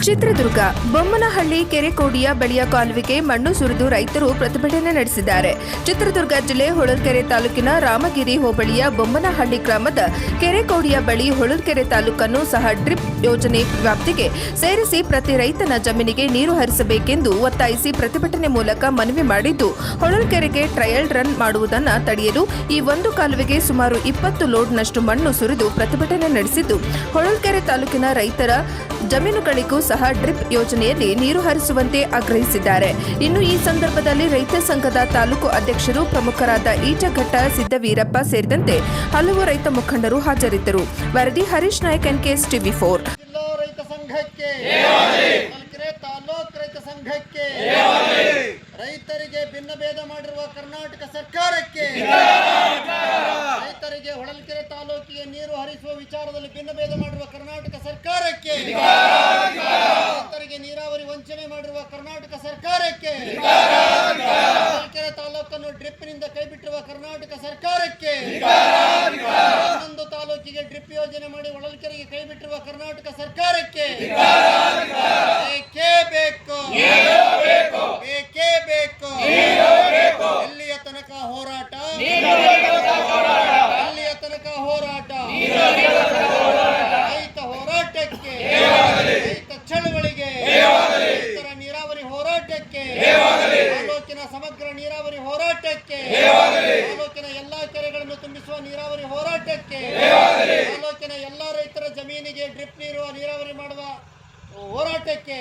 ಚಿತ್ರದುರ್ಗ ಬೊಮ್ಮನಹಳ್ಳಿ ಕೆರೆಕೋಡಿಯ ಬಳಿಯ ಕಾಲುವೆಗೆ ಮಣ್ಣು ಸುರಿದು ರೈತರು ಪ್ರತಿಭಟನೆ ನಡೆಸಿದ್ದಾರೆ. ಚಿತ್ರದುರ್ಗ ಜಿಲ್ಲೆ ಹೊಳಲ್ಕೆರೆ ತಾಲೂಕಿನ ರಾಮಗಿರಿ ಹೋಬಳಿಯ ಬೊಮ್ಮನಹಳ್ಳಿ ಗ್ರಾಮದ ಕೆರೆಕೋಡಿಯ ಬಳಿ ಹೊಳಲ್ಕೆರೆ ತಾಲೂಕನ್ನು ಸಹ ಡ್ರಿಪ್ ಯೋಜನೆ ವ್ಯಾಪ್ತಿಗೆ ಸೇರಿಸಿ ಪ್ರತಿ ರೈತನ ಜಮೀನಿಗೆ ನೀರು ಹರಿಸಬೇಕೆಂದು ಒತ್ತಾಯಿಸಿ ಪ್ರತಿಭಟನೆ ಮೂಲಕ ಮನವಿ ಮಾಡಿದ್ದು, ಹೊಳಲ್ಕೆರೆಗೆ ಟ್ರಯಲ್ ರನ್ ಮಾಡುವುದನ್ನು ತಡೆಯಲು ಈ ಒಂದು ಕಾಲುವೆಗೆ ಸುಮಾರು 20 ಲೋಡ್ನಷ್ಟು ಮಣ್ಣು ಸುರಿದು ಪ್ರತಿಭಟನೆ ನಡೆಸಿದ್ದು, ಹೊಳಲ್ಕೆರೆ ತಾಲೂಕಿನ ರೈತರ ಜಮೀನುಗಳಿಗೂ ಸಹ ಡ್ರಿಪ್ ಯೋಜನೆಯಲ್ಲಿ ನೀರು ಹರಿಸುವಂತೆ ಆಗ್ರಹಿಸಿದ್ದಾರೆ. ಇನ್ನು ಈ ಸಂದರ್ಭದಲ್ಲಿ ರೈತ ಸಂಘದ ತಾಲೂಕು ಅಧ್ಯಕ್ಷರು ಪ್ರಮುಖರಾದ ಈಚಘಟ್ಟ ಸಿದ್ದವೀರಪ್ಪ ಸೇರಿದಂತೆ ಹಲವು ರೈತ ಮುಖಂಡರು ಹಾಜರಿದ್ದರು. ವರದಿ ಹರೀಶ್ ನಾಯಕ್, NKS TV4. ರೈತರಿಗೆ ಭಿನ್ನ ಭೇದ ಮಾಡಿರುವ ಕರ್ನಾಟಕ ಸರ್ಕಾರಕ್ಕೆ, ರೈತರಿಗೆ ಹೊಳಲ್ಕೆರೆ ತಾಲೂಕಿಗೆ ನೀರು ಹರಿಸುವ ವಿಚಾರದಲ್ಲಿ ಭಿನ್ನ ಭೇದ ಮಾಡಿರುವ ಕರ್ನಾಟಕ ಸರ್ಕಾರಕ್ಕೆ, ರೈತರಿಗೆ ನೀರಾವರಿ ವಂಚನೆ ಮಾಡಿರುವ ಕರ್ನಾಟಕ ಸರ್ಕಾರಕ್ಕೆ, ಹೊಳಲ್ಕೆರೆ ತಾಲೂಕನ್ನು ಡ್ರಿಪ್ನಿಂದ ಕೈಬಿಟ್ಟಿರುವ ಕರ್ನಾಟಕ ಸರ್ಕಾರಕ್ಕೆ, ಇನ್ನೊಂದು ತಾಲೂಕಿಗೆ ಡ್ರಿಪ್ ಯೋಜನೆ ಮಾಡಿ ಹೊಳಲ್ಕೆರೆಗೆ ಕೈಬಿಟ್ಟಿರುವ ಕರ್ನಾಟಕ ಸರ್ಕಾರಕ್ಕೆ ಬೇಕೇ ಬೇಕು, ಬೇಕೇ ಬೇಕು. ಎಲ್ಲಿಯ ತನಕ ಹೋರಾಟ, ಎಲ್ಲಿಯ ತನಕ ಹೋರಾಟ, ರೈತ ಹೋರಾಟಕ್ಕೆ, ರೈತ ಚಳವಳಿಗೆ, ರೈತರ ನೀರಾವರಿ ಹೋರಾಟಕ್ಕೆ, ತಾಲೂಕಿನ ಸಮಗ್ರ ನೀರಾವರಿ ಹೋರಾಟಕ್ಕೆ, ತಾಲೂಕಿನ ಎಲ್ಲಾ ಕೆರೆಗಳನ್ನು ತುಂಬಿಸುವ ನೀರಾವರಿ ಹೋರಾಟಕ್ಕೆ, ತಾಲೂಕಿನ ಎಲ್ಲಾ ರೈತರ ಜಮೀನಿಗೆ ಡ್ರಿಪ್ ನೀರು ನೀರಾವರಿ ಮಾಡುವ ಹೋರಾಟಕ್ಕೆ